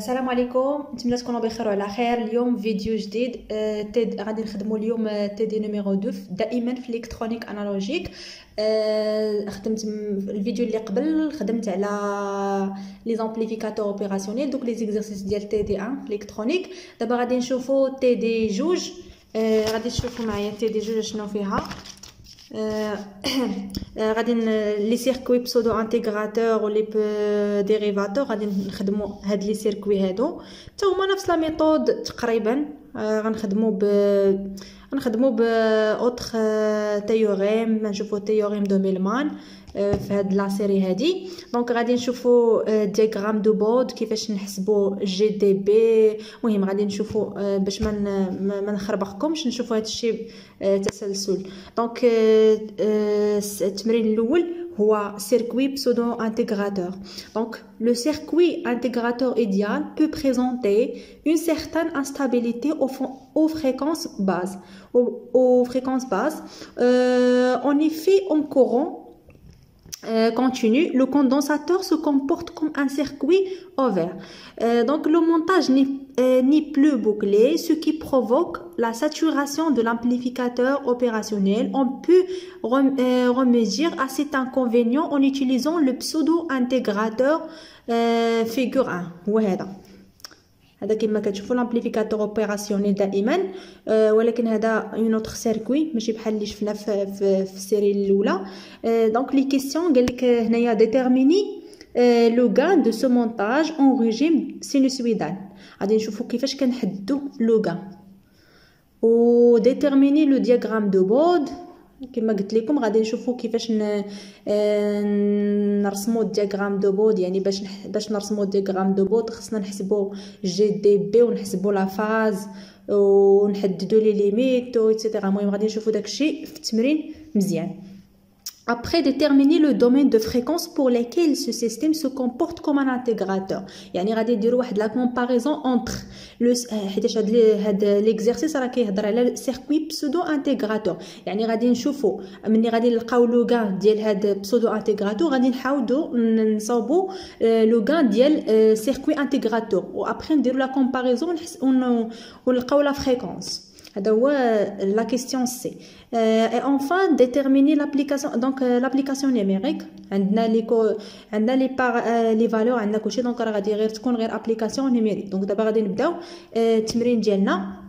السلام عليكم، نتمنى تكونوا بخير وعلى خير. اليوم فيديو جديد. غادي نخدموا اليوم تي دي نيميرو 2 دائما في الالكترونيك انالوجيك. خدمت الفيديو اللي قبل، خدمت على لي زامبليفيكاتور اوبيراسيونيل، دوك لي زيكزارسيس ديال تي دي 1 في الالكترونيك. دابا غادي نشوفوا تي دي 2. غادي تشوفوا معايا تي دي 2 شنو فيها. غادي لي سيركوي بسودو انتغراتور ولي ديريفاتور غادي نخدموا هاد لي سيركوي هادو حتى هما نفس لا ميثود تقريبا. غنخدموا ب اوتر تيوريم، نشوفوا تيوريم دو ميلمان في هاد لا سيري هادي. دونك غادي نشوفوا دياغرام دو بود كيفاش نحسبوا جي دي بي. المهم غادي نشوفوا باش ما نخربقكمش، نشوفوا هاد الشيء تسلسل. دونك التمرين الاول هو circuit pseudo-intégrateur. Donc, le circuit intégrateur idéal peut présenter une certaine instabilité aux fréquences basses. En effet, en courant continu, le condensateur se comporte comme un circuit ouvert. Donc, le montage n'est plus bouclé, ce qui provoque la saturation de l'amplificateur opérationnel. On peut remédier à cet inconvénient en utilisant le pseudo-intégrateur figure 1. هذا كما كتشوفوا الامبليفيكاتور اوبيراسيونيل دائما، ولكن هذا اون اوتر سيركوي ماشي بحال اللي شفنا في السيري الاولى. دونك لي كيسيون قال لك هنايا ديتيرميني لو غان دو سو مونتاج اون ريجيم سينوسويدال. غادي نشوفوا كيفاش كنحددوا لو غان، و ديتيرميني لو دياغرام دو بود كما قلت لكم. غادي نشوفوا كيفاش نرسموا الدياغرام دو بود. يعني باش نرسموا الدياغرام دو بود خصنا نحسبوا جي دي بي ونحسبوا لا فاز ونحددوا لي ليميت ايتترا. المهم غادي نشوفوا داكشي في التمرين مزيان. Après déterminer le domaine de fréquence pour lequel ce système se comporte comme un intégrateur. يعني غادي نديروا واحد لا كومباريزون انتر لو حيتاش هاد ليكزارسيس راه كيهضر على سيركوي بسودو انتغراتور. يعني غادي نشوفوا ملي غادي نلقاو لو غان ديال هاد بسودو انتغراتور غادي نحاولوا نصاوبوا لو غان ديال سيركوي انتغراتور، و ابري نديروا لا كومباريزون ونلقاو لا فريكونس. هذا هو لا كيسيون سي. et enfin déterminer l'application. Donc l'application numérique عندنا لي فالور، عندنا كلشي. دونك راه غادي تكون غير ابليكاسيون نيميريك. دونك دابا غادي نبداو التمرين ديالنا.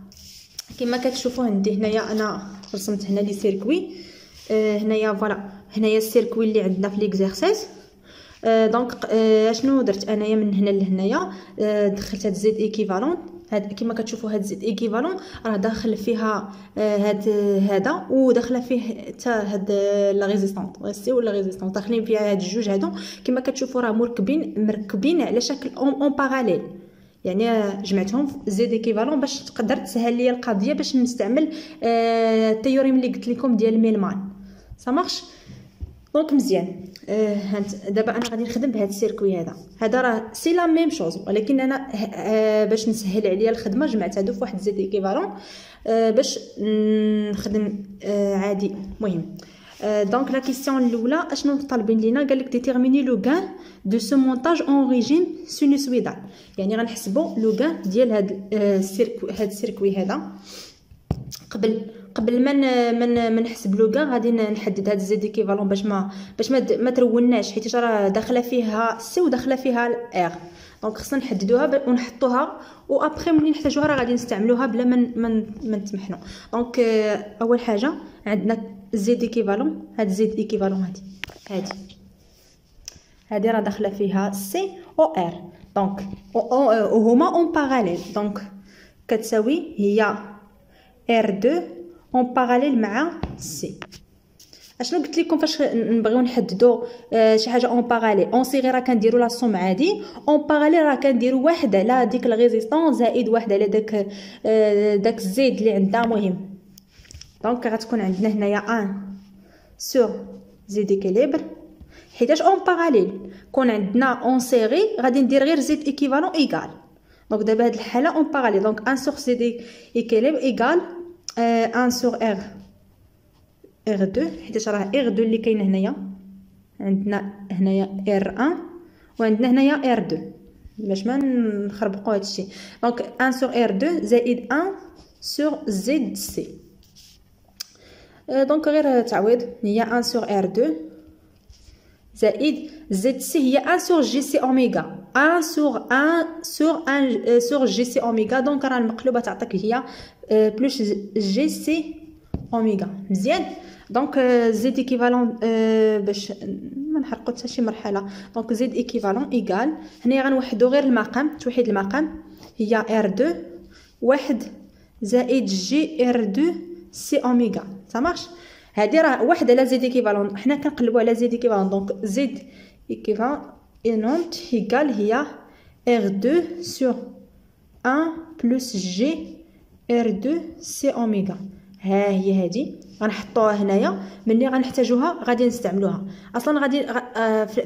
كما كتشوفوا عندي هنايا انا رسمت هنا لي سيركوي. هنايا فوالا، هنايا السيركوي اللي عندنا في ليكزارسيس. دونك اشنو درت انايا من هنا لهنايا؟ دخلت هاد زد ايكيفالون. هاد كما كتشوفوا هاد زد ايكيفالون راه داخل فيها هذا، وداخله فيه حتى هاد لا ريزيستانس سي ولا ريزيستانس، داخلين فيها هاد الجوج هادو. كما كتشوفوا راه مركبين على شكل اون باراليل. يعني جمعتهم زد ايكيفالون باش تقدر تسهل لي القضيه باش نستعمل التيوريم اللي قلت لكم ديال ميلمان. سامارش دونك مزيان. دابا انا غادي نخدم بهذا السيركوي هذا راه سي لا ميم شوز، ولكن انا باش نسهل عليا الخدمه جمعت هادو في واحد زد ايكيفالون باش نخدم عادي. المهم دونك لا كيسيون الاولى اشنو طالبين لينا؟ قال لك ديتيرميني لو غان دو سو مونتاج اون ريجيم سينوسويدال. يعني غنحسبوا لو غان ديال هاد السيركوي هذا. قبل ما نحسب لو غان غادي نحدد هاد زد ايكيفالون باش ما تروناش، حيت راه داخله فيها سي وداخله فيها ار. دونك خصنا نحددوها ونحطوها، و ابري ملي نحتاجوها راه غادي نستعملوها بلا ما نتمحنوا. دونك اول حاجه عندنا زد ايكيفالون. هاد زد ايكيفالون هادي راه داخله فيها سي او ار. دونك وهما اون باراليل. دونك كتساوي هي R2 اون باراليل مع سي. اشنو قلت لكم فاش نبغيو نحددوا شي حاجه اون باراليل؟ اون سيغي راه كنديروا لا سوم عادي، اون باراليل راه كنديروا واحد على ديك الريزيستانس زائد واحد على داك الزيد اللي عندها. مهم دونك غتكون عندنا هنايا 1 سور زد ايكيليبر، حيتاش اون باراليل. كون عندنا اون سيغي غادي ندير غير زد ايكيفالون ايغال. دونك دابا هاد الحاله اون باراليل. دونك 1 سور زد ايكيليبر ايغال 1 سور R2، حيت راه R2 اللي كاينه هنايا. عندنا هنايا R1 وعندنا هنايا R2. باش ما نخربقوا هادشي. دونك 1 sur R2 زائد 1 sur ZC. دونك غير تعويض هي 1 sur R2 زائد ZC هي 1 sur GC اوميغا 1 sur GC اوميغا. دونك راه المقلوبه تعطيك هي بلس GC اوميغا. مزيان. دونك زد ايكيفالون باش ما نحرقوا حتى شي مرحله. دونك زد ايكيفالون ايغال هنا غنوحدوا غير المقام، توحيد المقام هي R2 1 زائد جي R2 سي اوميغا. ça marche. هادي راه واحد على زد ايكيفالون، حنا كنقلبوا على زد ايكيفالون. دونك زد ايكيفالون اينونت ايغال هي R2 sur 1 بلس جي R2 سي اوميغا. ها هي هادي غنحطوها هنايا، ملي غنحتاجوها غادي نستعملوها. اصلا غادي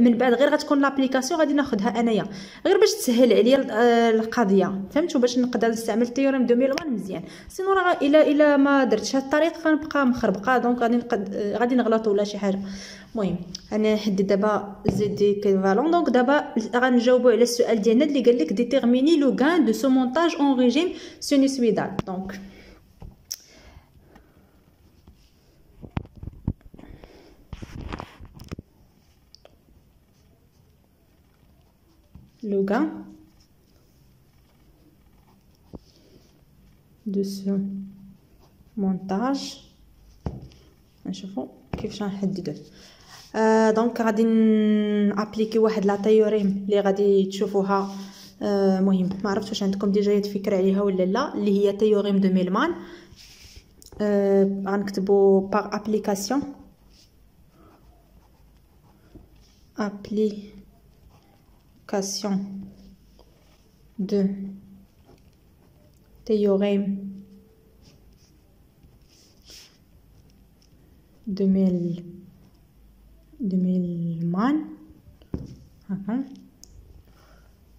من بعد غير غتكون لابليكاسيون غادي ناخذها انايا غير باش تسهل عليا القضيه، فهمتوا؟ باش نقدر نستعمل تيوريم 2001 مزيان. سينو راه الا ما درتش هاد الطريقه غنبقى مخربقه، دونك غادي نغلطوا ولا شي حاجه. المهم انا نحدد دابا زد ايكيفالون. دونك دابا غنجاوبوا على السؤال ديالنا اللي قال لك ديتيرميني لو غان دو سو مونتاج اون ريجيم سينوسويدال. دونك le gain de ce montage نشوفوا كيفاش غنحددوه. دونك غادي نابليكي واحد لا تيوريم اللي غادي تشوفوها. مهم ما عرفتش واش عندكم ديجا فكره عليها ولا لا، اللي هي تيوريم دو ميلمان. غنكتبوا باغ ابليكاسيون de théorème de Millman.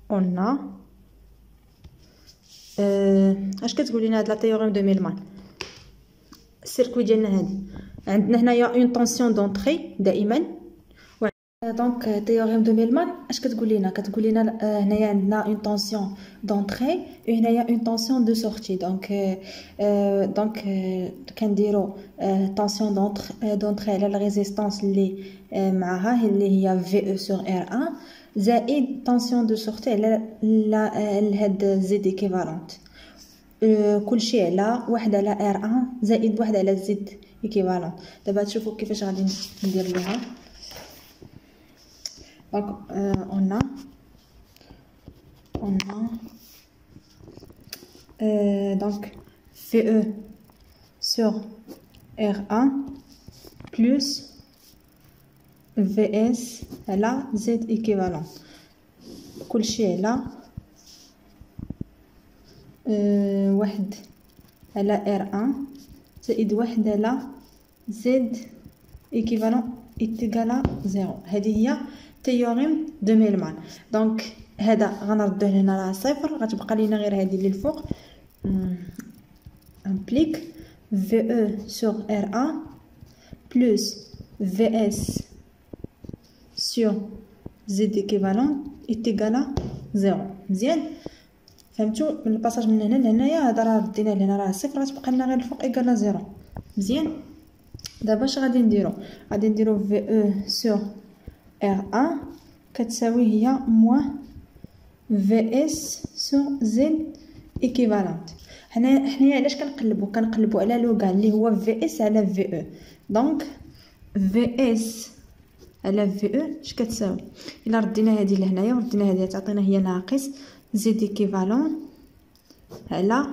On a اش كتقول لنا هاد لا تيوريم دو ميلمان؟ السيركوي ديالنا هادي عندنا هنايا اون طونسيون دونطري دائما. دونك تيوريم دو ميلمان اش كتقول لنا؟ كتقول لنا هنايا عندنا اون طونسيون دونطري وهنايا اون طونسيون دو سورتي. دونك كنديروا طونسيون دونطري على لا ريزيستانس اللي معاها اللي هي في او سور ار 1 زائد طونسيون دو سورتي على هاد زد ايكيفالونت. كلشي على واحد على ار 1 زائد واحد على زد ايكيفالونت. دابا تشوفوا كيفاش غادي ندير لها. Donc on a donc VE sur R1 plus VS على Z équivalent. كلشي على واحد على R1 زائد واحد على Z équivalent égal à 0. هذه هي تيوريم دو ميلمان. دونك هذا غنردوه هنا راه صفر، غتبقى لينا غير هذه اللي الفوق. امبليك في او سور ار 1 بلس في اس سور زد ايكيفالون ايتيغالا 0. مزيان فهمتوا؟ من الباساج من هنا لهنايا هذا راه ردينا لهنا راه صفر، غتبقى لنا غير الفوق ايكالا 0. مزيان. دابا اش غادي نديرو؟ غادي نديرو في او سور R1 كتساوي هي موان VS sur Z équivalente. حنايا علاش كنقلبوا على لوغا اللي هو VS على VE. دونك VS على VE اش كتساوي؟ الا ردينا هذه لهنايا وردينا هذه تعطينا هي ناقص Z équivalent على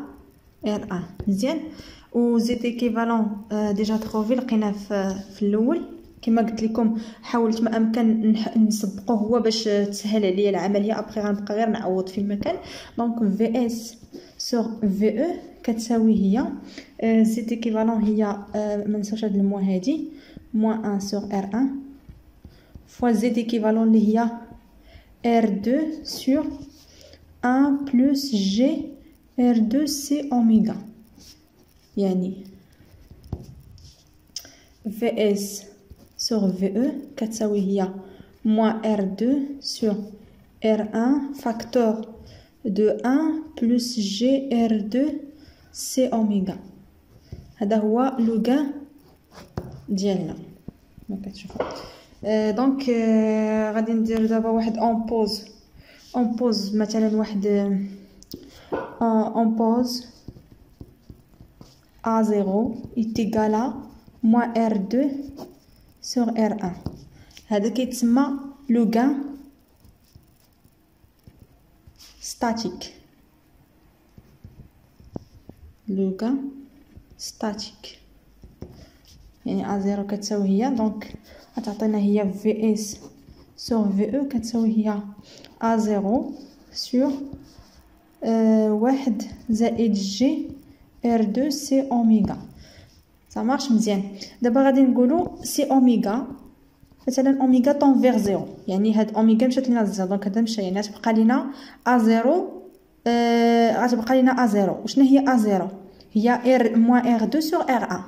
R1. مزيان. و Z équivalent ديجا تروفي لقيناه في الاول كما قلت لكم. حاولت ما امكن نسبقوه هو باش تسهل عليا العمليه. ابخي غنبقى غير نعوض في المكان. دونك في اس سور في او كتساوي هي زيت ايكيفالون هي ما نساوش هاد الموا هادي موان 1 سور ار 1 فوا زيت ايكيفالون اللي هي ار 2 سور 1 بلس جي ار 2 سي اوميغا. يعني في اس sur VE كتساوي هي moins R2 sur R1 facteur de 1 plus G R2 C oméga. هذا هو لو غان ديالنا. كتشوفوا دونك غادي ندير دابا واحد اون بوز مثلا واحد اون بوز A0 est égal à moins R2 sur R1. هذا كيتسمى لو غان ستاتيك. لو غان ستاتيك يعني A0 كتساوي هي دونك غتعطينا هي VS sur VE كتساوي هي A0 sur واحد زائد جي R2 سي اوميغا. ça marche مزيان. دابا غادي نقولوا سي اوميغا مثلا اوميغا طون فيغ زيرو، يعني هاد اوميغا مشات لينا للزيرو دونك هذا مشى، يعني غتبقى لينا A0 غتبقى لينا A0. وشنو هي A0؟ هي R moins R2 sur R1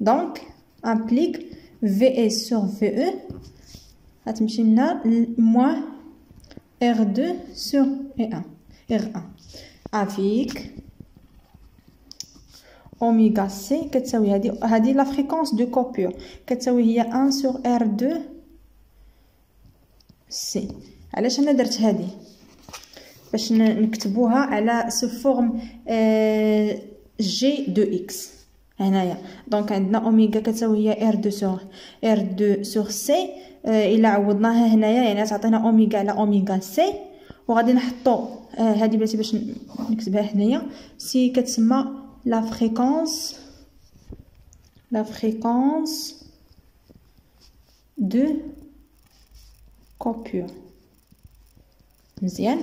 دونك implique VS sur VE غتمشي لنا moins R2 sur R1 avec اوميغا سي كتساوي هادي لا فريكونس دو كوبور كتساوي هي 1 sur R2 سي. علاش انا درت هادي؟ باش نكتبوها على سو فورم جي دو اكس هنايا. دونك عندنا اوميغا كتساوي هي R2 sur سي. الا عوضناها هنايا يعني تعطينا اوميغا على اوميغا سي. وغادي نحطو هادي بلاتي باش نكتبها هنايا سي كتسمى la fréquence de coupure. مزيان.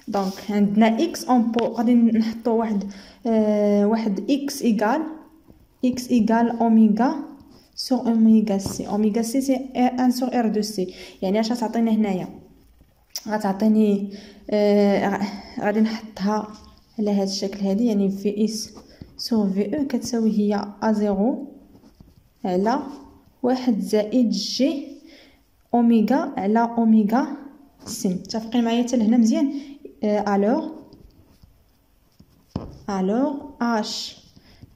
دونك عندنا اكس اون بو غادي نحطو واحد اكس ايغال اوميغا سور اوميغا سي. اوميغا سي سي 1 سور ار دو سي. يعني اش غتعطينا هنايا؟ غتعطيني غادي نحطها على هذا الشكل هذه، يعني في اس سور في او كتساوي هي A0 على واحد زائد جي اوميغا على اوميغا سي. متفقين معايا حتى لهنا مزيان؟ الوغ اش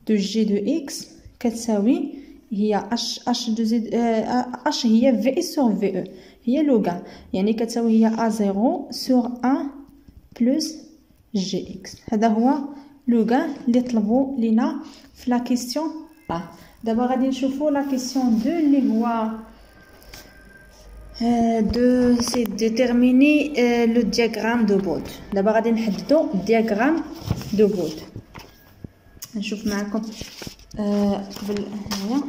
دو جي دو اكس كتساوي هي اش دو زد اش هي في اس سور في او هي لو غان، يعني كتساوي هي A0 سور 1 بلس جي اكس. هذا هو لو غان اللي طلبوا لينا في لا كيسيون ا. دابا غادي نشوفوا لا كيسيون 2 اللي هو de c'est déterminer le diagramme de Bode. دابا غادي نحددوا diagramme de Bode. نشوف معكم قبل هنايا.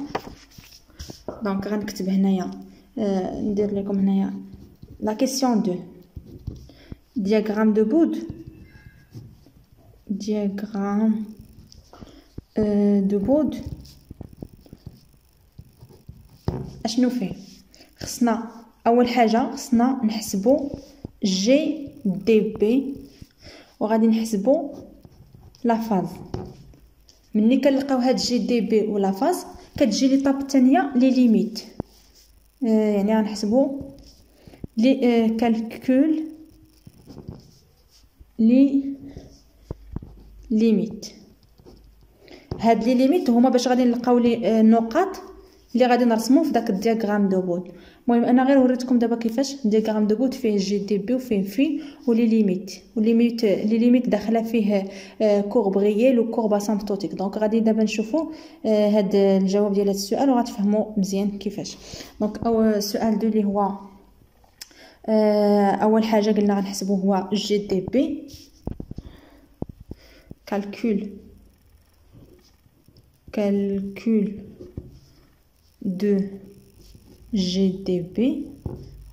دونك غنكتب هنايا ندير لكم هنايا لا كيسيون 2 diagramme de Bode. diagramme de Bode اشنو فيه؟ خصنا اول حاجه خصنا نحسبوا جي دي بي وغادي نحسبوا لا فاز. ملي كنلقاو هاد جي دي بي ولا فاز كتجي ليطاب الثانيه لي ليميت. يعني غنحسبوا لي كالكول لي ليميت. هاد لي ليميت هما باش غادي نلقاو لي النقاط اللي غادي نرسمو في داك الدياغرام دو بود. المهم انا غير وريتكم دابا كيفاش الدياغرام دو بود فيه جي دي بي وفيه في ولي ليميت لي ليميت داخله فيه كورب ريال وكورب اسامبتوتيك. دونك غادي دابا نشوفوا هاد الجواب ديال هاد السؤال وغتفهموا مزيان كيفاش. دونك السؤال دو اللي هو اول حاجه قلنا غنحسبوا هو جي دي بي calcul de GDB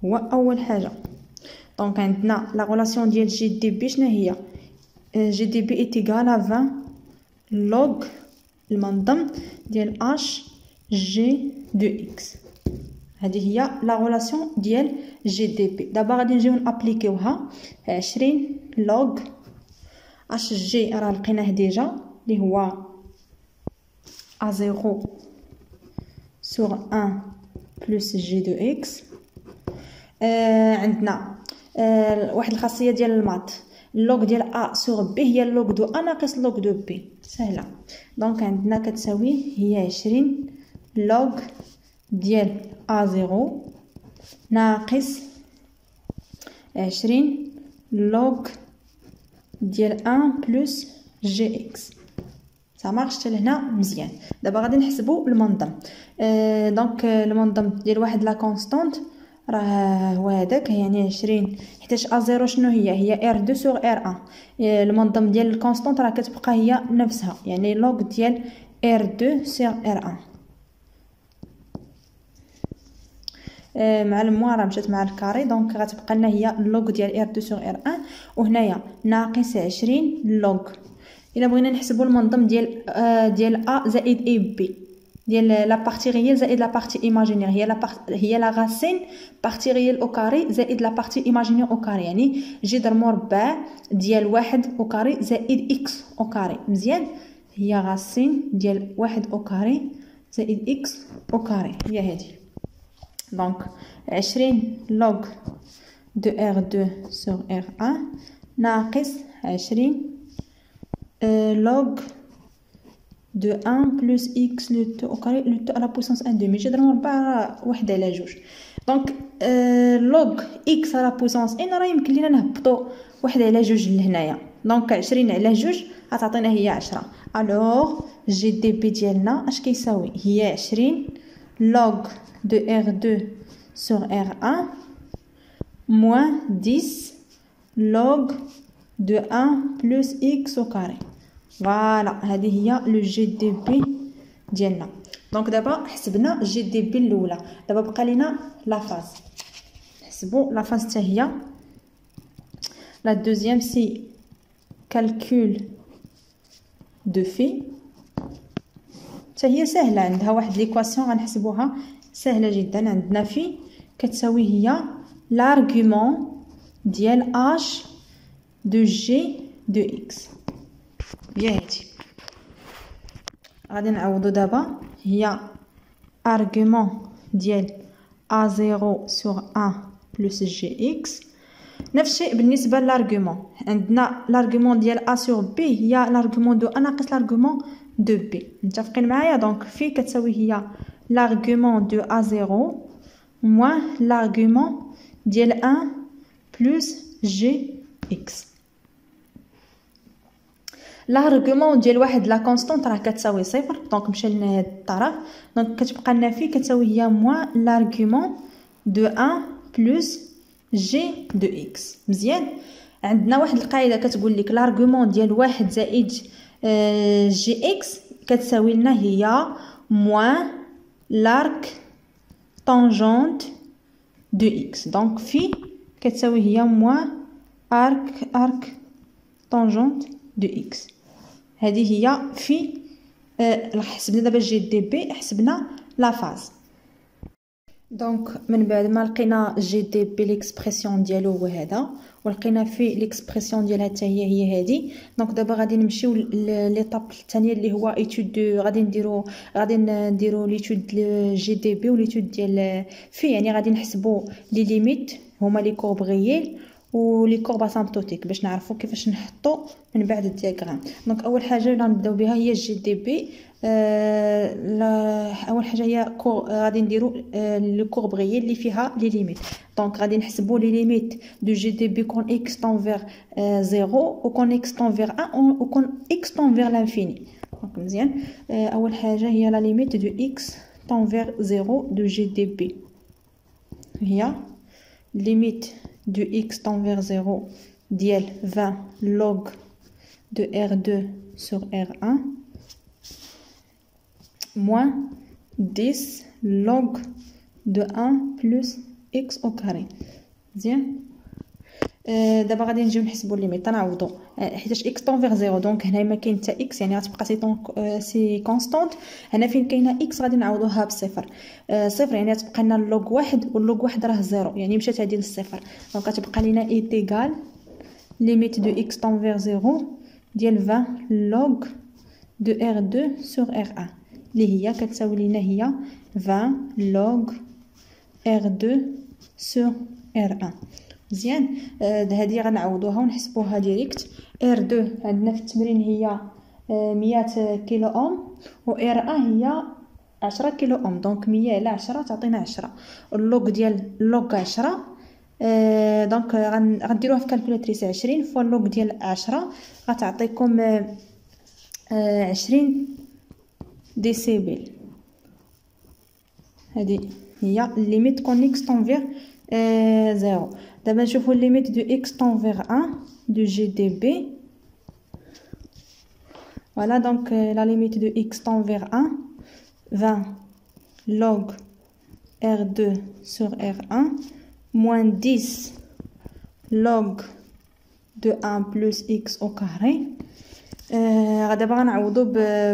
هو اول حاجه. دونك عندنا لا ريلاسيون ديال جي دي بي شنو هي؟ جي دي بي ايت ايغال 20 لوغ المنظم ديال اش جي دو اكس. هذه هي لا ريلاسيون ديال جي دي بي. دابا غادي نجيو نابليكيوها 20 لوغ اش جي راه لقيناه ديجا اللي هو A0 sur 1 plus G de X. عندنا واحد الخاصيه ديال المات، اللوغ ديال ا سور بي هي اللوغ دو ا ناقص لوغ دو بي، سهله. دونك عندنا كتساوي هي 20 لوغ ديال ا زيرو ناقص 20 لوغ ديال 1 بلس جي اكس. ça marche حتى لهنا مزيان. دابا غادي نحسبوا المنظم. دونك المنظم ديال واحد لا كونستانت راه هو هذاك، يعني 20 حيتاش ا زيرو شنو هي ار 2 سور ار 1. المنظم ديال الكونستانت راه كتبقى هي نفسها، يعني لوغ ديال ار 2 سور ار 1 مع الموا راه مشات مع الكاري، دونك غتبقى لنا هي لوغ ديال ار 2 سور ار 1، وهنايا ناقص 20 لوغ. الا بغينا نحسبوا المنظم ديال ا زائد اي بي، ديال لا بارتي ريال زائد لا بارتي ايماجينير، هي لا راسين بارتي ريال او كاري زائد لا بارتي ايماجينير او كاري، يعني جذر مربع ديال واحد او كاري زائد اكس او كاري. مزيان، هي راسين ديال واحد او كاري زائد اكس او كاري هي هذه. دونك 20 لوغ دو ار 2 سور ار 1 ناقص 20 log de 1 plus x le tout au carré le tout à la puissance 1 demi. جذر مربع واحد على جوج. دونك log x على puissance n راه يمكن لينا نهبطوا واحد على جوج لهنايا. دونك 20 على جوج غتعطينا هي 10. الوغ جي دي بي ديالنا اش كيساوي؟ هي 20 log de r2 sur r1 moins 10 log de 1 plus x au carré. فوالا هذه هي لو جي دي بي ديالنا. دونك دابا حسبنا جي دي بي الاولى، دابا بقى لينا لا فاز. نحسبوا لا فاز حتى هي. لا دوزيام سي كالكول دو في، حتى هي سهله، عندها واحد ليكواسيون غنحسبوها سهله جدا. عندنا في كتساوي هي لارغومون ديال اش دو جي دو اكس، هي هادي. غادي نعوضو دابا، هي ارغومون ديال ا زيرو سور 1 بلس جي اكس. نفس الشيء بالنسبه للارغومون، عندنا لارغومون ديال ا سور بي هي لارغومون دو ا ناقص لارغومون دو بي. متفقين معايا؟ دونك في كتساوي هي لارغومون دو ا زيرو موان لارغومون ديال 1 بلس جي اكس. لارغومون ديال واحد لا كونستانت راه كتساوي صفر، دونك مشى لنا هاد الطرف، دونك كتبقى لنا في كتساوي هي موان لارغومون دو 1 بلس جي دو اكس. مزيان، عندنا واحد القاعده كتقول لك لارغومون ديال واحد زائد جي اكس كتساوي لنا هي موان لارك طونجونت دو اكس. دونك في كتساوي هي موان ارك طونجونت دو اكس. هذه هي في حسبنا دابا جي دي بي، حسبنا لا فاز. دونك من بعد ما لقينا جي دي بي ليكسبرسيون ديالو هو هذا، ولقينا في ليكسبرسيون ديالها حتى هي هذه. دونك دابا غادي نمشيو ليطاب الثانيه اللي هو ايتود غادي نديرو ليتود جي دي بي وليتود ديال في، يعني غادي نحسبوا لي ليميت هما لي كورب ريال ولي كورب اسامبتوتيك باش نعرفوا كيفاش نحطوا من بعد الدياغرام. دونك اول حاجه اللي غنبداو بها هي جي دي بي. اول حاجه هي غادي نديروا لو كورب ريال اللي فيها لي ليميت. دونك غادي نحسبوا لي ليميت دو جي دي بي كون اكس طون فير 0 وكون اكس طون فير 1 وكون اكس طون فير لانفيني. دونك مزيان، اول حاجه هي لا ليميت دو اكس طون فير 0 دو جي دي بي، هي ليميت du x tend vers 0 ديال 20 log de R2 sur R1 moins 10 log de 1 plus x au carré. مزيان، دابا غادي نجيو نحسبوا الليميت تنعوضوا حيتاش x طون فيغ 0، دونك هنا ما كاين حتى x، يعني غتبقى سي كونستانت. هنا فين كاينه x غادي نعوضوها بصفر. صفر يعني غتبقى لنا اللوغ واحد، واللوغ واحد راه 0، يعني مشات هذه للصفر. دونك غتبقى لنا ايت ايغال ليميت دو x طون فيغ 0 ديال 20 log de R2 sur R1 اللي هي كتساوي لنا هي 20 log R2 sur R1 مزيان. هذه غنعوضوها ونحسبوها ديريكت. R2 عندنا في التمرين هي 100 كيلو اوم، و R1 هي 10 كيلو اوم، دونك 100 على 10 تعطينا 10. اللوغ ديال اللوغ 10 دونك غنديروها في كالكولاتريس. 20 فوا اللوغ ديال 10 غتعطيكم 20 ديسيبل. هذه هي ليميت كون اكس طونفير 0. دابا نشوفوا ليميت دو اكس طونفير 1 دو جي دي بي. فوالا دونك لا ليميت دو اكس طونفير 1 20 log R2 sur R1 moins 10 log de 1 plus x au carré. دابا غنعوضو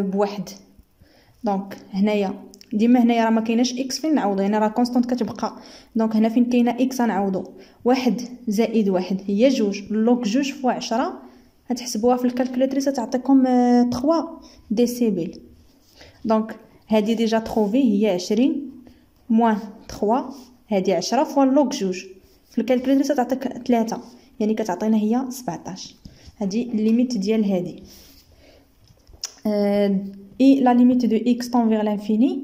بواحد. دونك هنايا ديما هنايا راه ما كايناش اكس فين نعوضو، يعني راه كونستانت كتبقى. دونك هنا فين كاينه اكس غنعوضو واحد زائد واحد هي جوج. لوغ جوج فوا 10 غتحسبوها في الكالكولاتريس تعطيكم 3 ديسيبل. دونك هادي ديجا تروفي هي 20 موان 3، هادي 10 فوا لوغ جوج في الكالكولاتريس تعطيك 3، يعني كتعطينا هي 17. هادي الليميت ديال هادي. اي لا ليميت دو اكس طون فيغ لانفيني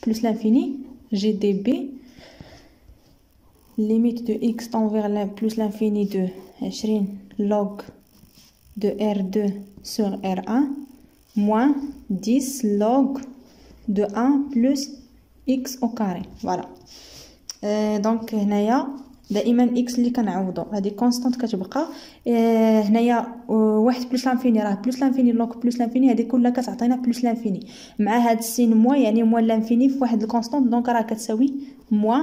بلس لانفيني جي دي بي. ليميت دو اكس طون فيغ بلس لانفيني دو 20 لوغ دو R2 sur R1 moins 10 log de 1 plus x au carré. Voilà. دونك هنايا دائما اكس اللي كنعوضو هذه كونستانت كتبقى. هنايا واحد بلس لانفيني راه بلس لانفيني لوغ بلس لانفيني، هذه كلها كتعطينا بلس لانفيني مع هاد السين موا، يعني موا لانفيني في واحد الكونستانت، دونك راه كتساوي موا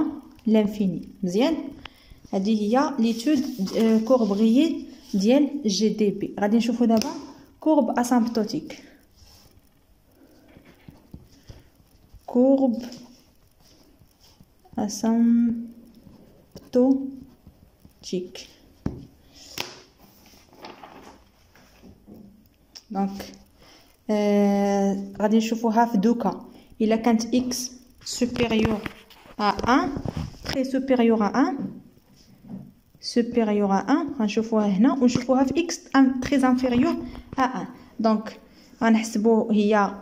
لانفيني. مزيان. هذه هي ليتود كورب غيي ديال جي دي بي. غادي نشوفوا دابا كورب اسامبتوتيك. كورب اسامبتوتيك. دونك غادي نشوفوها في دوكا. الا كانت اكس سوبيريور ا 1 تري سوبيريور ا 1 supérieur à 1 غنشوفوها هنا، ونشوفوها في x très inférieur à 1. دونك غنحسبوا هي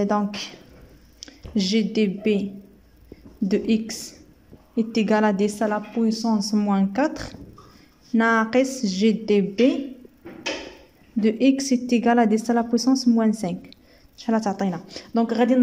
دونك جي دي بي دو x est égal à 10 à la puissance moins 4 ناقص جي دي بي دو x est égal à 10 à la puissance moins 5. شحال تعطينا؟ دونك غادي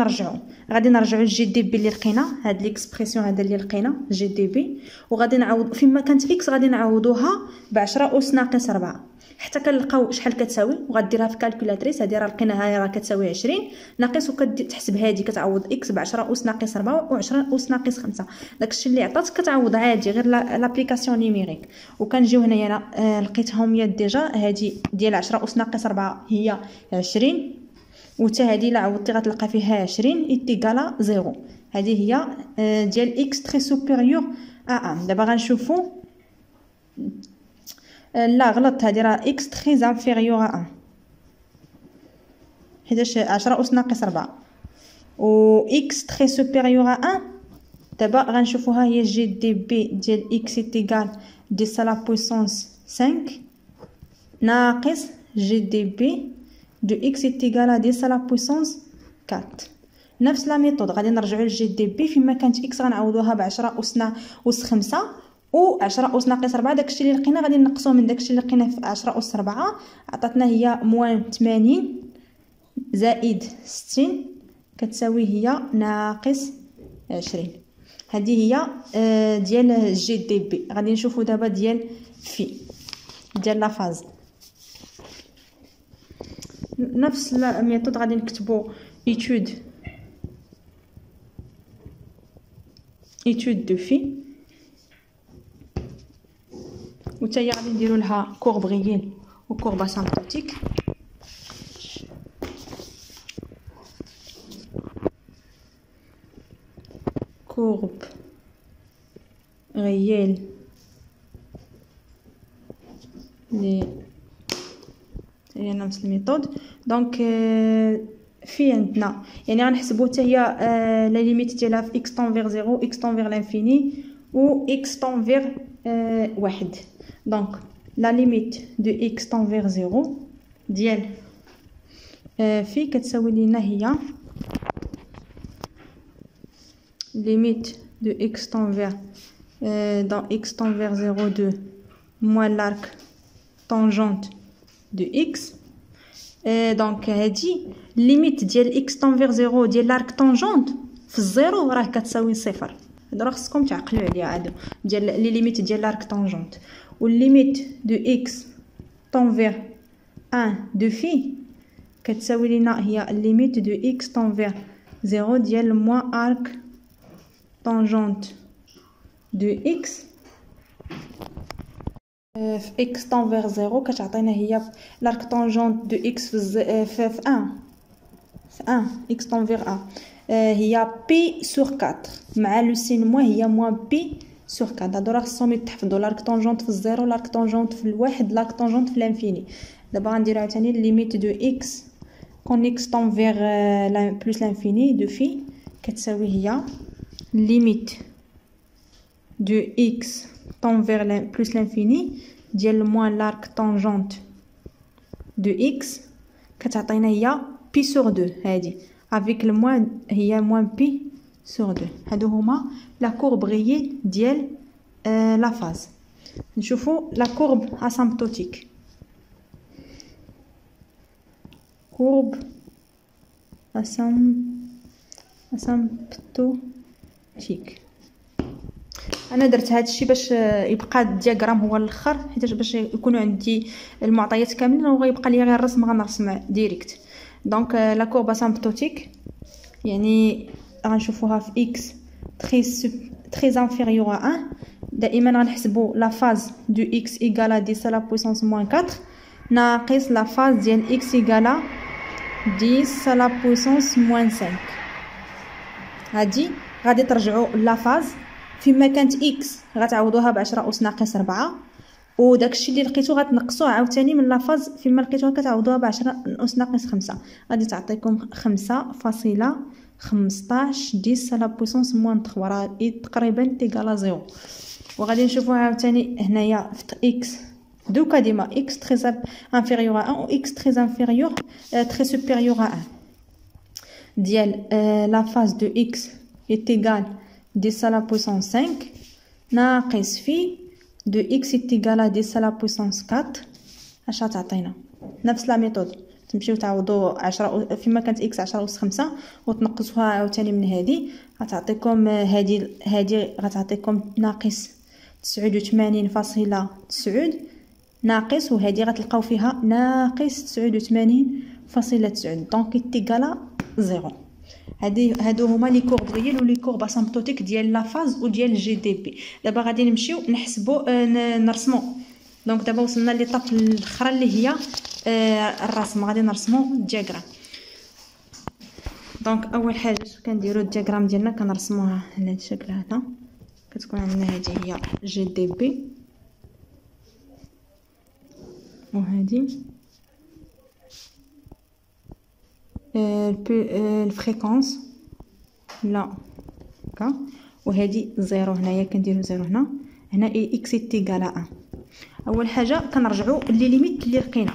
نرجعوا الجي دي بي اللي لقينا، هاد ليكسبرسيون هذا اللي لقينا جي دي بي، وغادي نعوض فيما كانت اكس غادي نعوضوها ب 10 اس ناقص 4 حتى كنلقاو شحال كتساوي، وغديرها في كالكولاتريس. هذه راه لقيناها راه كتساوي 20 ناقص، وكتحسب هذه كتعوض اكس ب 10 اس ناقص 4 و10 اس ناقص 5. داكشي اللي عطاتك كتعوض عادي غير لابليكاسيون نيميريك. وكنجيو هنايا لقيتهم يا ديجا هذه ديال 10 اس ناقص 4 هي 20، وتا هذه الا عوضتي غتلقى فيها 20 ايتيغالا 0. هذه هي ديال اكس تري سوبيريور ا 1. دابا غنشوفوا لا غلط، هذه راه اكس تري انفيريور ا 1 حيتاش 10 اس ناقص 4 و اكس تري سوبيريور ا 1. دابا غنشوفوها هي جي دي بي ديال اكس ايتيغال 10 لا بويسونس 5 ناقص جي دي بي de x est égal à 10 à la puissance 4. نفس لا ميثود غادي نرجعوا للجي دي بي. فيما كانت x غنعوضوها ب 10 اس 5 و 10 اس ناقص 4. داكشي اللي لقينا غادي نقصوه من داكشي اللي لقينا في 10 اس 4. عطاتنا هي موان 80 زائد 60 كتساوي هي ناقص 20. هذه هي ديال الجي دي بي. غادي نشوفوا دابا ديال في ديال لا فاز. نفس الميثود غادي نكتبوا étude de في، وتا هي غادي نديروا لها كورب غيال وكورب اسامبتوتيك. كورب غيال لي هي نفس الميثود. دونك في عندنا يعني غنحسبوا حتى هي لا ليميت ديالها في x طون فيغ 0 x طون فيغ لانفيني و x طون فيغ واحد. دونك لا ليميت دو اكس طون زيرو ديال في كتساوي لينا هي ليميت دو اكس طون دون اكس طون زيرو دو موان لارك طونجونت دو اكس. دونك هادي ليميت ديال اكس طون زيرو ديال لارك طونجونت في الزيرو راه كتساوي صفر. هادو راه خصكم تعقلوا عليها هادو ديال لي ليميت ديال لارك طونجونت. والليميت دو اكس طون 1 دو في كتساوي لينا هي الليميت دو اكس طون زيرو ديال موان ارك طونجونت دو اكس في اكس طون زيرو كتعطينا هي لارك طونجونت دو اكس في 1 اكس طون 1 هي بي سور 4 مع لو سين موان هي موان بي سور 4. هادو راه خصهم يتحفظوا لارك طونجونت في الزيرو لارك طونجونت في الواحد لارك طونجونت في لانفيني. دابا غنديرو عاوتاني ليميت دو اكس كون اكس طون بلوس لانفيني دو في كتساوي هي ليميت دو اكس طون بلوس لانفيني ديال موان لارك طونجونت دو اكس كتعطينا هي بي سور 2 هادي افيك الموان هي موان بي سور 2. هادو هما لا كورب غيي ديال لا فاز. نشوفوا لا كورب اسامبتوتيك. كورب اسامبتوتيك انا درت هذا الشيء باش يبقى الدياغرام هو الاخر حيت باش يكونوا عندي المعطيات كاملين وغيبقى لي غير الرسم غنرسم ديريكت. دونك لا كورب اسامبتوتيك يعني غنشوفوها في اكس تري انفيريور ا 1. دائما غنحسبوا لا فاز دو اكس ايغال 10 لا بويسونس موان 4 ناقص لا فاز ديال اكس ايغال 10 لا بويسونس موان 5. هادي غادي ترجعوا لا فاز فيما كانت اكس غتعوضوها ب10 اس ناقص 4 وداكشي اللي لقيتو غتنقصوه عاوتاني من لا فاز فيما لقيتوها كتعوضوها ب10 اس ناقص 5 غادي تعطيكم 5.15 10 لا بويسونس موان 3 راه تقريبا تيغالا 0. وغادي نشوفوا عاوتاني هنايا في اكس دوكا ديما اكس تري انفيريور 1 و اكس تري انفيريور تري سوبيريور 1 ديال لا فاز دو اكس ايغال 10 لا بويسونس 5 ناقص في دو اكس ايغال 10 لا بويسونس 4. اش غتعطينا؟ نفس لا ميثود تمشيو تعوضوا 10 فيما كانت اكس 10 اس 5 وتنقصوها عاوتاني من هذه غتعطيكم هذه غتعطيكم ناقص 89.9 ناقص وهذه غتلقاو فيها ناقص 89.9 دونك تيغالا 0. هادو هما لي كورب ريال ولي كورب اسامبتوتيك ديال لا فاز وديال جي دي بي. دابا غادي نمشيو نحسبوا نرسموا. دونك دابا وصلنا ليطاب الاخرى اللي هي الرسم. غادي نرسموا الدياغرام. دونك اول حاجه كنديروا الدياغرام ديالنا كنرسموها على هذا الشكل هذا. كتكون عندنا هذه هي جي دي بي وهذه الفريكونس لا هكا وهذه زيرو هنايا كنديروا زيرو هنا اكس تيغال 1. اول حاجه كنرجعوا لي ليميت اللي لقينا.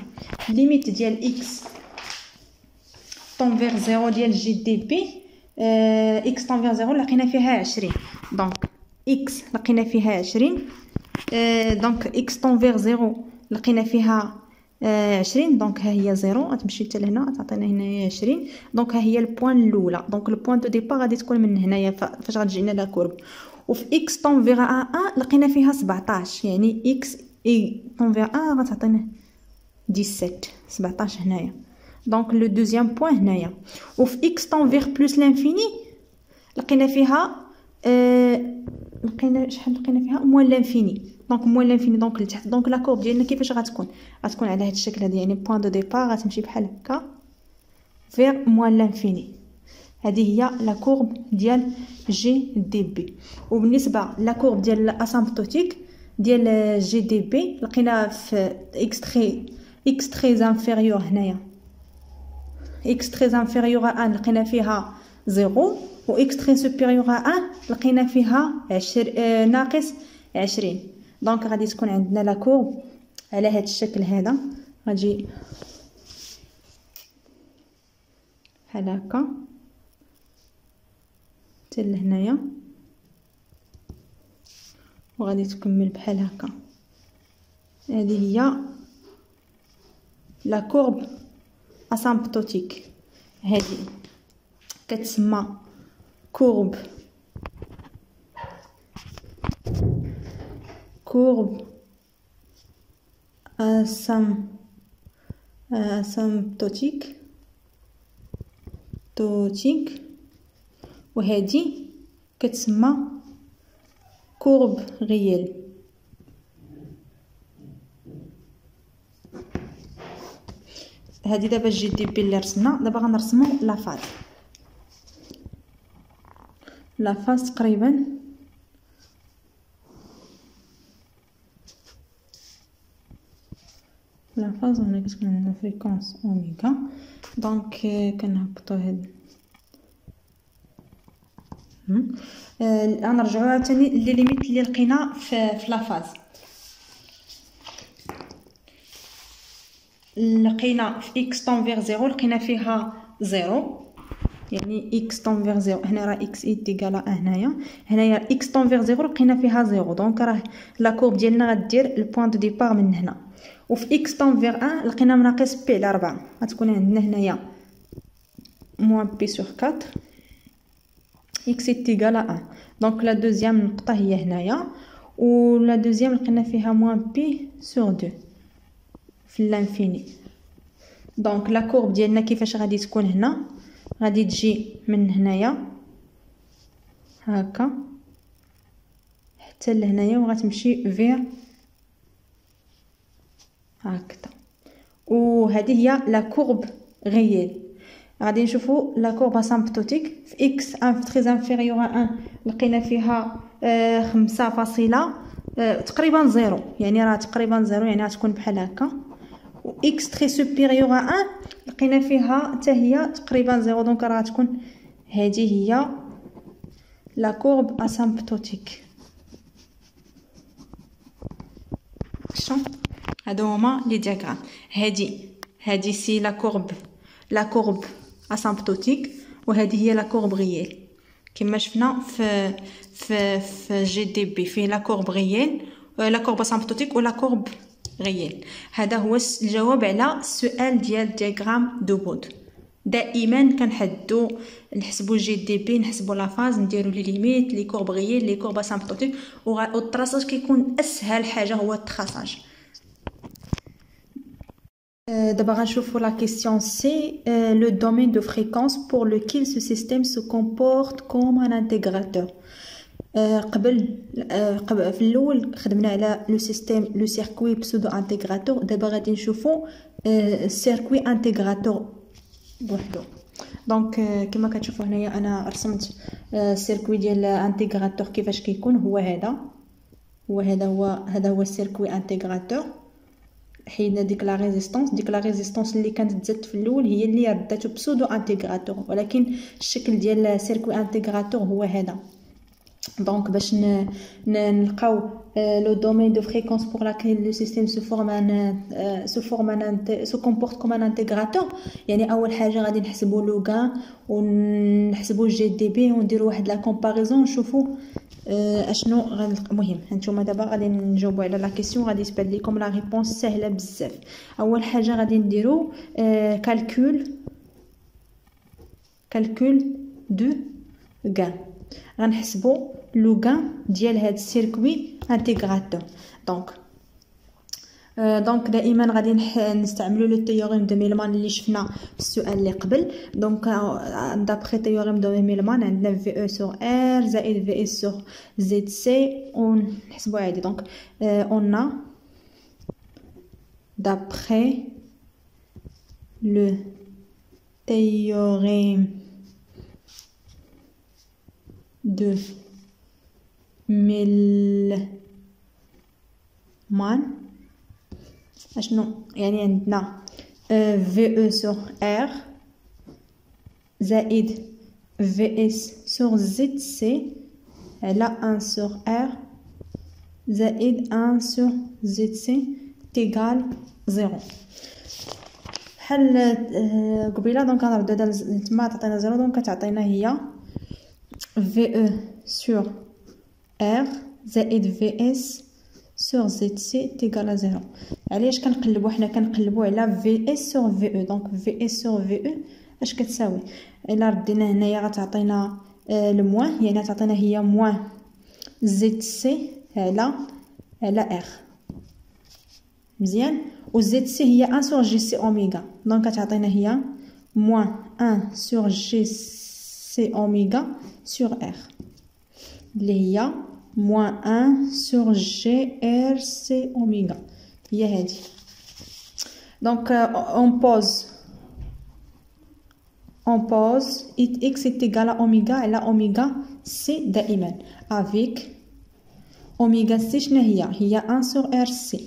ليميت ديال اكس طون زيرو ديال جي دي بي اكس طون زيرو لقينا فيها 20 دونك اكس لقينا فيها 20 دونك اكس طون زيرو لقينا فيها 20 دونك ها هي 0 غتمشي حتى لهنا تعطينا هنايا 20 دونك ها هي البوين الاولى. دونك البوين دو ديبار غادي تكون من هنايا فاش غتجينا لا كورب. وفي اكس طون 1 لقينا فيها 17 يعني اكس طون 1 غتعطينا 17 هنايا دونك لو دوزيام بوين هنايا. وفي اكس طون بلوس لانفيني لقينا فيها لقينا شحال لقينا فيها موان لانفيني دونك موان لانفيني دونك لتحت. دونك لا كورب ديالنا كيفاش غتكون على هذا الشكل هذا يعني بوين دو ديبار غتمشي بحال هكا فير موان لانفيني. هذه هي لا كورب ديال جي دي بي. وبالنسبه لا كورب ديال الاسامبتوتيك ديال جي دي بي لقينا في اكس تري انفيريور هنايا اكس تري انفيريور 1 لقينا فيها 0 و اكس تري سوبيريور 1 لقينا فيها 20 ناقص 20 دونك غادي تكون عندنا لا كورب على هذا الشكل هذا. غادي بحال هكا حتى لهنايا، وغادي تكمل بحال هكا. هذه هي لا كورب اسامبتوتيك. هذه كتسمى كورب اسامبتوتيك وهذه كتسمى كورب غيال. هذه دابا جي دي بي اللي رسمنا. دابا غنرسمو لا فاز تقريبا لا فاز. هنا كتكون عندنا فريكونس اوميغا. دونك كنهبطو هاد غنرجعو عاوتاني لي ليميت اللي لقينا في لا فاز. لقينا في اكس طون فيغ 0 لقينا فيها 0، يعني اكس طون فيغ 0 هنا راه اكس ايكال هنايا اكس طون فيغ 0 لقينا فيها 0. دونك راه لا كورب ديالنا غدير البوين دو ديبار من هنا. وفي اكس طون فيغ 1 لقينا ناقص بي على 4، غتكون عندنا هنايا موان بي سور 4 اكس ايكال 1. دونك لا دوزيام نقطه هي هنايا، ولا دوزيام لقينا فيها موان بي سور 2 في لانفيني. دونك لا كورب ديالنا كيفاش غادي تكون هنا؟ غادي تجي من هنايا هكا حتى لهنايا وغتمشي فيغ هكذا. وهذه هي لا كورب غيال. غادي نشوفوا لا كورب اسامبتوتيك في اكس ان في تري انفيريور 1 لقينا فيها 5 تقريبا 0، يعني راه تقريبا 0، يعني غتكون بحال هكا. و اكس تري سوبيريور 1 لقينا فيها حتى هي تقريبا 0، دونك راه غتكون هذه هي لا كورب اسامبتوتيك. هادو هما لي دياغرام. هادي سي لا كورب اسامبتوتيك، وهذه هي لا كورب غيال. كما شفنا في جي دي بي فيه لا كورب غيال، لا كورب اسامبتوتيك ولا كورب غيال. هذا هو الجواب على السؤال ديال دياغرام دو بود. دائما كنحدو نحسبوا جي دي بي، نحسبوا لا فاز، نديروا لي ليميت لي كورب غيال لي كورب اسامبتوتيك، والتراساج كيكون اسهل حاجه هو التراساج. D'abord, on va la question c'est le domaine de fréquence pour lequel ce système se comporte comme un intégrateur. قبل في الاول خدمنا على لو سيستيم لو سيركوي بسودو انتغراتور. دابا غادي نشوفوا سيركوي انتغراتور بوحدو. دونك كما كتشوفوا هنايا انا رسمت السيركوي ديال انتغراتور كيفاش كيكون. هذا هو السيركوي انتغراتور. حيدنا ديك لا ريزيستانس اللي كانت تزاد في الاول هي اللي رداتو بسودو انتغراتور، ولكن الشكل ديال السيركوي انتغراتور هو هذا. دونك باش نلقاو لو دومين دو فريكونس pour laquelle le système se comporte comme un intégrateur، يعني اول حاجه غادي نحسبوا لو غان ونحسبوا جي دي بي ونديروا واحد لا كومباريزون نشوفوا اشنو غنلقى. المهم هانتوما دابا غادي نجاوبوا على لا كيسيون، غادي تبان لكم لا ريبونس سهله بزاف. اول حاجه غادي نديروا كالكول دو غان. غنحسبوا لو غان ديال هاد السيركوي انتغراتور. دونك دائما غادي نستعملوا لو تيوريم دو ميلمان اللي شفنا في السؤال اللي قبل. دونك دابري تيوريم دو ميلمان عندنا في او سور ار زائد في اس سور زد سي ونحسبوا عادي. دونك اون ا دابري لو تيوريم دو ميلمان اشنو يعني عندنا في او سور ار زائد في اس سور زد سي على 1 سور ار زائد 1 sur ZC تيغال 0. بحال قبيله دونك غنردو تما تعطينا 0 دونك كتعطينا هي VE sur R زائد VS sur ZC تيغال 0. علاش كنقلبوا حنا كنقلبوا على VS sur VE دونك VS sur VE اش كتساوي الا ردينا هنايا غتعطينا الموان يعني تعطينا هي موان ZC على R مزيان و ZC هي 1 sur GC اوميغا دونك كتعطينا هي موان 1 sur GC اوميغا sur R اللي هي moins 1 sur GRC oméga. هي هادي. Donc on pose x est égal à oméga على oméga c دائما avec oméga c شنو هي 1 sur RC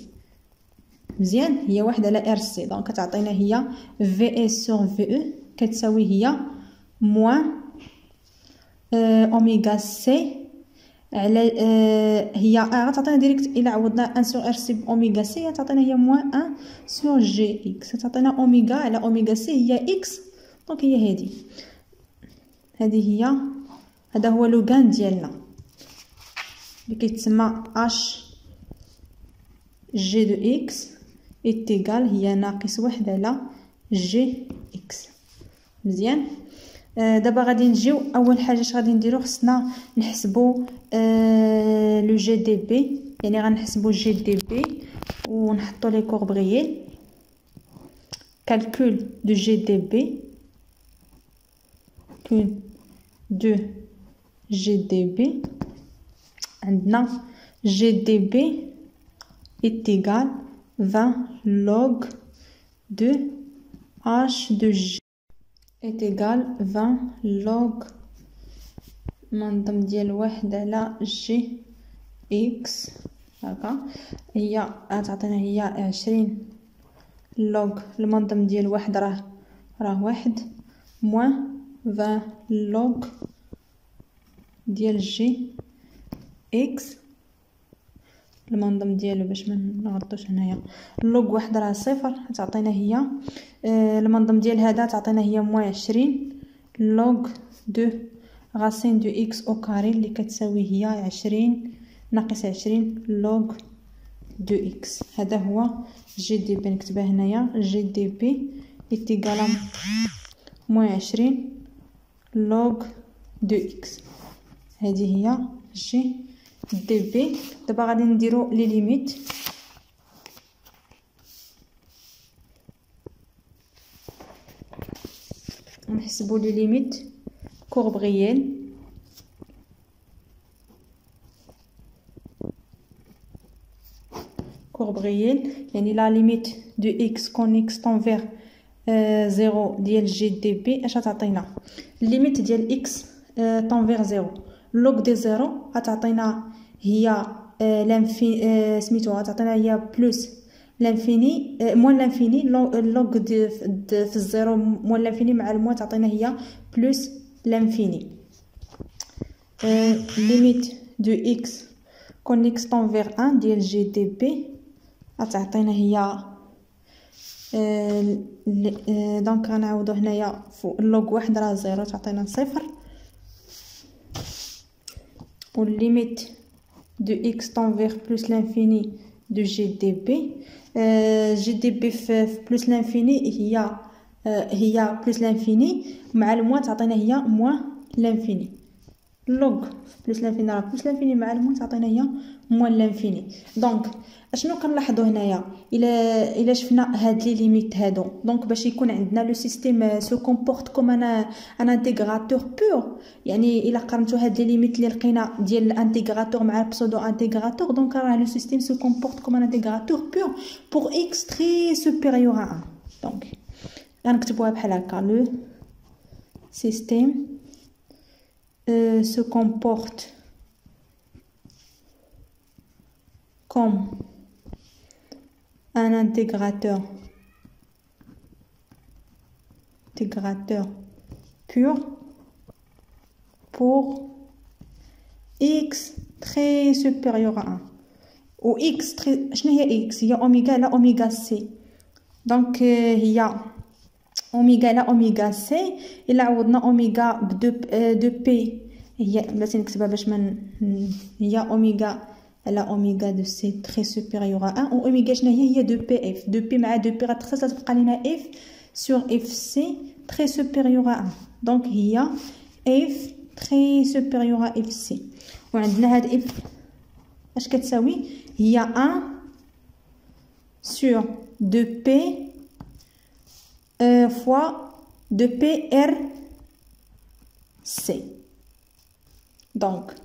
مزيان هي واحد على RC دونك كتعطينا هي VS sur VE كتساوي هي moins oméga c على هي غتعطينا ديريكت الى عوضنا 1 سور ار سي اوميغا سي تعطينا هي موان 1 سور جي اكس تعطينا اوميغا على اوميغا سي هي اكس دونك هي هذه هي هذا هو لو غان ديالنا اللي كيتسمى اش جي دو اكس ايتيغال هي ناقص 1 على جي اكس مزيان. دابا غادي نجيو اول حاجه اش غادي نديرو خصنا نحسبوا لو جي دي بي يعني غنحسبوا جي دي بي ونحطوا لي كورب ريال calcul de GDB de GDB عندنا GDB est égal 20 log de H de G est égal 20 log منضم ديال 1 على جي اكس هكا هي غتعطينا هي 20 لوغ المنضم ديال 1 راه 1 موان 20 لوغ ديال جي اكس المنضم ديالو باش ما نغلطوش هنايا لوغ 1 راه 0 تعطينا هي المنضم ديال هذا تعطينا هي موان 20 لوغ دو غاسين دو اكس او كاري اللي كتساوي هي 20 ناقص 20 لوغ دو اكس. هذا هو جي دي بي نكتبها هنايا جي دي بي ايتيغال موان 20 لوغ دو اكس. هذه هي جي دي بي. دابا غادي نديرو لي ليميت نحسبوا لي ليميت courbe réelle يعني la limite de x quand x tend vers 0 ديال جي دي بي اش غتعطينا الليميت ديال x tend vers 0 log دي 0 غتعطينا هي لانفيني سميتو غتعطينا هي بلس لانفيني موان لانفيني log في الزيرو موان لانفيني مع الموان تعطينا هي بلس l'infini. Limite de x quand x tend vers 1 ديال جي دي بي غتعطينا هي دونك غنعوضو هنايا فوق اللوغ 1 راه 0 تعطينا 0 و limite de x tend vers plus l'infini de جي دي بي جي دي بي في plus l'infini هي بلس لانفيني مع الموان تعطينا هي موان لانفيني لوغ بلس لانفيني راه بلس لانفيني مع الموان تعطينا هي موان لانفيني. دونك اشنو كنلاحظوا هنايا الا شفنا هاد لي ليميت هادو دونك باش يكون عندنا لو سيستيم سو كومبورت كوم ان انتيغراتور بور يعني الا قارنتو هاد لي ليميت اللي لقينا ديال الانتيغراتور مع البسودو انتيغراتور دونك راه لو سيستيم سو كومبورت كوم ان انتيغراتور بور بور اكس تري سوبيريور ا 1 دونك غنكتبوها بحال هكا لو سيستيم se comporte comme un intégrateur pur pour x très supérieur à 1 و اكس شنو هي اكس؟ هي اوميغا على اوميغا سي. دونك هي اوميغا على اوميغا سي. الا عوضنا اوميغا دو بي هي بلاتي نكتبها باش ما هي اوميغا على اوميغا دو سي تري سوبيريور ا 1 و اوميغا شنو هي دو بي اف. دو بي مع دو بي غتخصص تبقى لينا اف سور اف سي تري سوبيريور ا 1. دونك هي اف تري سوبيريور ا اف سي. وعندنا هاد اف اش كتساوي؟ هي 1 سور دو بي فوا دو بي ار سي. دونك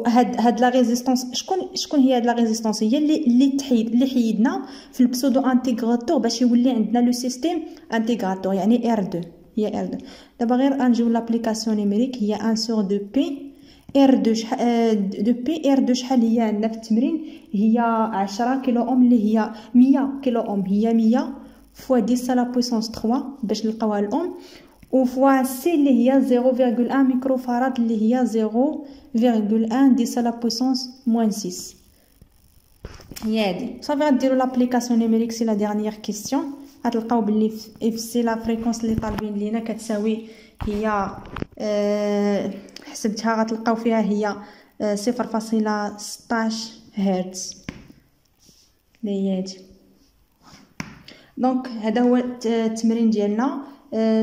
هاد لا ريزيستانس شكون هي هاد لا ريزيستانس؟ هي اللي حيدنا في البسودو انتيغراتور باش يولي عندنا لو سيستيم انتيغراتور، يعني ار 2. هي ار 2. دابا غير نجيو لابليكاسيون نيميريك. هي 1 سور دو بي ار 2 دو بي ار 2 شحال هي عندنا في التمرين؟ هي 10 كيلو اوم اللي هي 100 كيلو اوم. هي 100 فوا 10 لا بويسونس 3 باش نلقاوها الاوم، و فوا سي اللي هي 0.1 ميكرو فاراد اللي هي 0.1 10 لا بويسونس موان 6. هي هادي صافي. غديروا لابليكاسيون نيميريك. سي لا ديرنيير كيسيون. غتلقاو بلي اف سي لا فريكونس اللي طالبين لينا كتساوي هي حسبتها غتلقاو فيها هي 0.16 هرتز اللي هي هادي. دونك هذا هو التمرين ديالنا.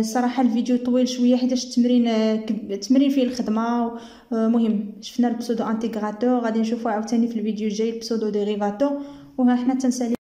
صراحه الفيديو طويل شويه حيتاش التمرين فيه الخدمه. مهم شفنا البسودو انتيغراتور، غادي نشوفوا عاوتاني في الفيديو الجاي البسودو ديريفاتور. وها حنا تنسالي